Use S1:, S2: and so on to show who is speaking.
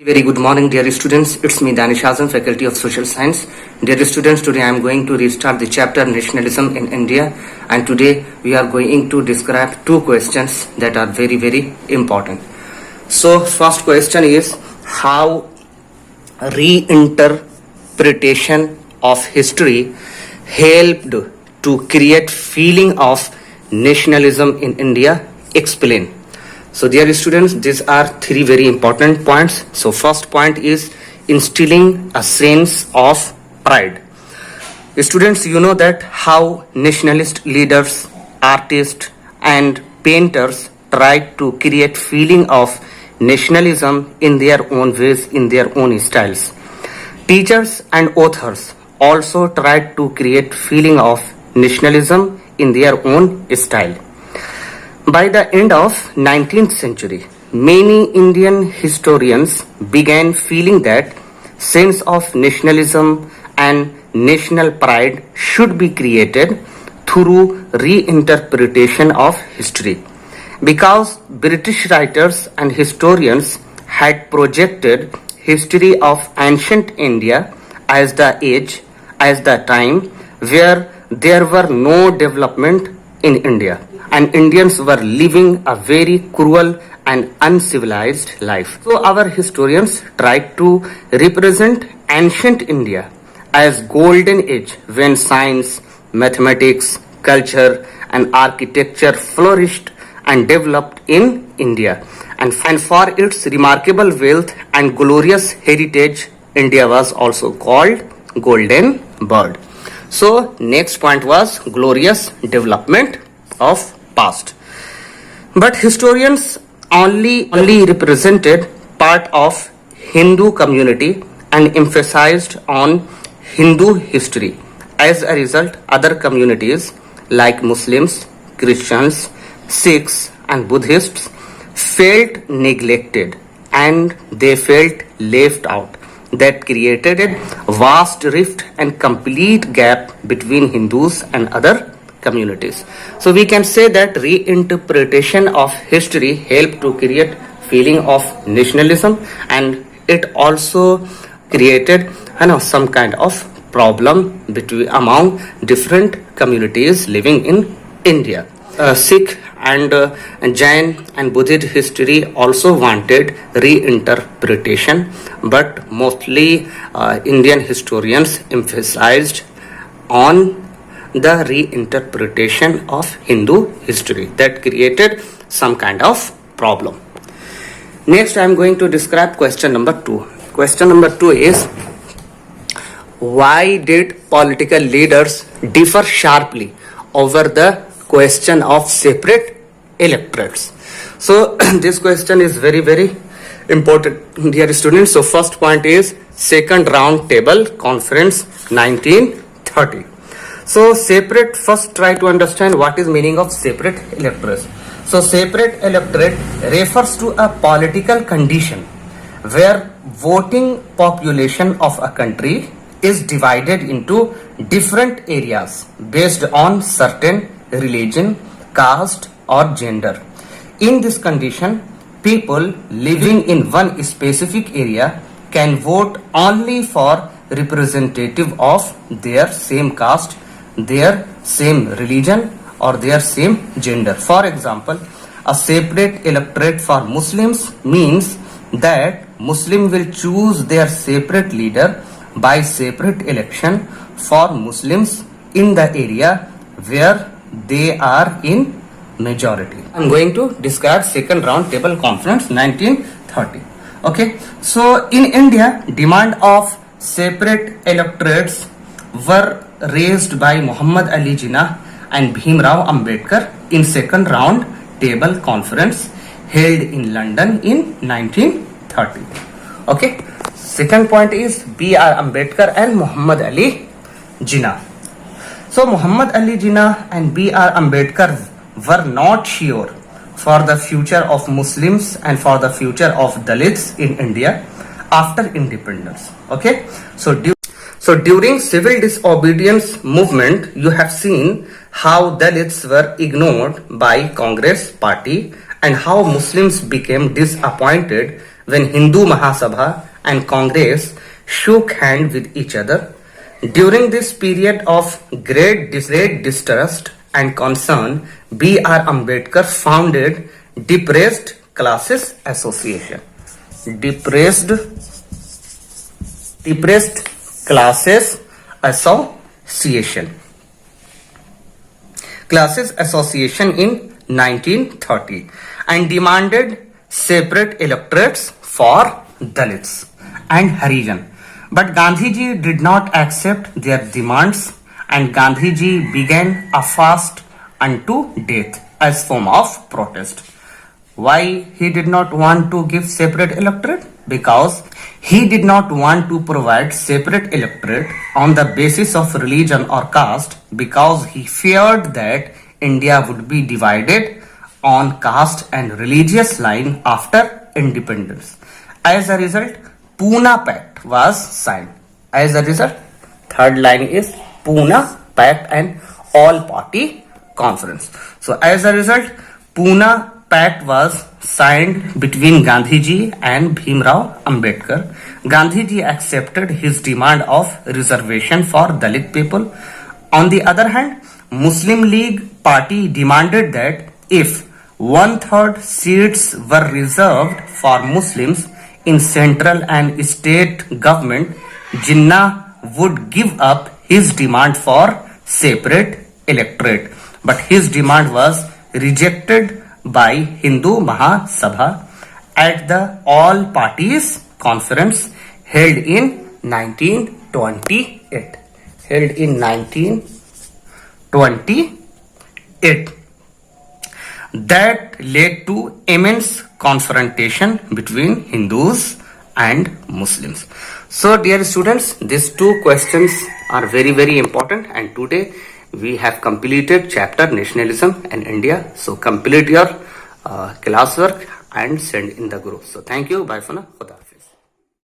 S1: Very good morning, dear students. It's me, Danish Azam, Faculty of Social Science. Dear students, today I am going to restart the chapter Nationalism in India, and today we are going to describe two questions that are very, very important. So, first question is how reinterpretation of history helped to create feeling of nationalism in India. Explain. So dear students, these are three very important points. So first point is instilling a sense of pride. Students, you know that how nationalist leaders, artists and painters tried to create feeling of nationalism in their own ways, in their own styles. Teachers and authors also tried to create feeling of nationalism in their own style. By the end of 19th century, many Indian historians began feeling that sense of nationalism and national pride should be created through reinterpretation of history. Because British writers and historians had projected history of ancient India as the age, as the time where there were no development in India, and Indians were living a very cruel and uncivilized life. So our historians tried to represent ancient India as golden age when science, mathematics, culture and architecture flourished and developed in India. And for its remarkable wealth and glorious heritage, India was also called Golden Bird. So next point was glorious development of past. But historians only represented part of Hindu community and emphasized on Hindu history. As a result, other communities like Muslims, Christians, Sikhs and Buddhists felt neglected and they felt left out. That created a vast rift and complete gap between Hindus and other communities. So we can say that reinterpretation of history helped to create feeling of nationalism, and it also created some kind of problem among different communities living in India. Sikh and Jain and Buddhist history also wanted reinterpretation, but mostly Indian historians emphasized on the reinterpretation of Hindu history. That created some kind of problem. Next, I am going to describe question number 2. Question number 2 is, why did political leaders differ sharply over the question of separate electorates? So this question is very, very important, dear students. So first point is second round table conference 1930. So first try to understand what is meaning of separate electorates. So separate electorate refers to a political condition where voting population of a country is divided into different areas based on certain religion, caste or gender. In this condition, people living in one specific area can vote only for representative of their same caste, their same religion or their same gender. For example, a separate electorate for Muslims means that Muslim will choose their separate leader by separate election for Muslims in the area where they are in majority. I'm going to describe second round table conference 1930. Okay, so in India, demand of separate electorates were raised by Muhammad Ali Jinnah and Bhim Rao Ambedkar in second round table conference held in London in 1930. Okay, second point is B.R. Ambedkar and Muhammad Ali Jinnah. So Muhammad Ali Jinnah and B.R. Ambedkar were not sure for the future of Muslims and for the future of Dalits in India after independence. Okay, so during civil disobedience movement, you have seen how Dalits were ignored by Congress party and how Muslims became disappointed when Hindu Mahasabha and Congress shook hands with each other. During this period of great distrust and concern, B.R. Ambedkar founded Depressed Classes Association. Depressed Classes Association in 1930 and demanded separate electorates for Dalits and Harijan. But Gandhiji did not accept their demands, and Gandhiji began a fast unto death as form of protest. Why he did not want to give separate electorate? Because he did not want to provide separate electorate on the basis of religion or caste, because he feared that India would be divided on caste and religious line after independence. As a result, Pune Pact was signed. As a result, third line is Pune Pact and All Party Conference. So as a result, Pune Pact was signed between Gandhiji and Bhimrao Ambedkar. Gandhiji accepted his demand of reservation for Dalit people. On the other hand, Muslim League party demanded that if 1/3 seats were reserved for Muslims in central and state government, Jinnah would give up his demand for separate electorate. But his demand was rejected by Hindu Mahasabha at the All Parties Conference held in 1928. That led to immense confrontation between Hindus and Muslims. So dear students, these two questions are very, very important, and today we have completed chapter Nationalism and India. So complete your classwork and send in the group. So thank you. Bye for now. Khuda Hafiz.